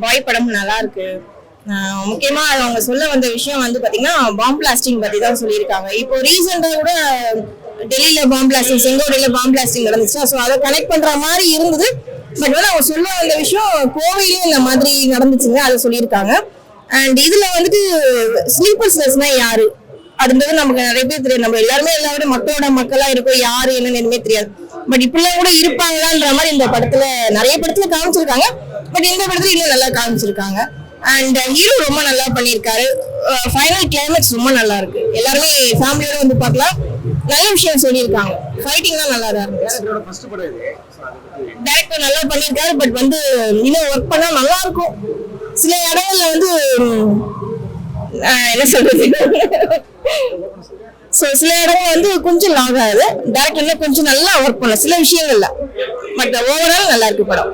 பாய் படம் நல்லா இருக்கு. முக்கியமா அவங்க சொல்ல வந்த விஷயம் வந்து பாத்தீங்கன்னா பாம் பிளாஸ்டிங் பத்தி தான் சொல்லியிருக்காங்க. இப்போ ரீசெண்டா கூட டெல்லியில பாம் பிளாஸ்டிங், செங்கோட்டையில பாம் பிளாஸ்டிங் நடந்துச்சு. ஸோ அதை கனெக்ட் பண்ற மாதிரி இருந்தது. பட் வந்து அவங்க சொல்ல வந்த விஷயம் கோவையிலும் இந்த மாதிரி நடந்துச்சுங்க, அதை சொல்லியிருக்காங்க. அண்ட் இதுல வந்துட்டு ஸ்லீப்பர் செல்ஸ்னா யாரு அதுன்றது நமக்கு நிறைய பேர் தெரியாது. நம்ம எல்லாருமே எல்லாரும் மக்களோட மக்களா இருக்கும், யாரு என்னன்னு எதுவுமே தெரியாது. பட் இப்படிலாம் கூட இருப்பாங்களான்ற மாதிரி இந்த படத்துல நிறைய படத்துல காமிச்சிருக்காங்க. பட் இந்த படத்துல இன்னும் நல்லா காமிச்சிருக்காங்க. அண்ட் ஹீரோ ரொம்ப நல்லா பண்ணியிருக்காரு. ஃபைனல் கிளைமேக்ஸ் ரொம்ப நல்லா இருக்கு. எல்லாருமே ஃபேமிலியோட வந்து பார்க்கலாம். நல்ல விஷயம் சொல்லியிருக்காங்க. ஃபைட்டிங்லாம் நல்லா தான் இருக்கு. டைரக்டர் நல்லா பண்ணியிருக்காரு. பட் வந்து இன்னும் ஒர்க் பண்ணா நல்லா இருக்கும். சில இடங்கள்ல வந்து என்ன சொல்றது, சில இடங்கள் வந்து கொஞ்சம் லாக் ஆகுது. டைரக்டர்ல கொஞ்சம் நல்லா ஒர்க் பண்ணல சில விஷயங்கள்ல. பட் ஓவரால் நல்லா இருக்கு படம்.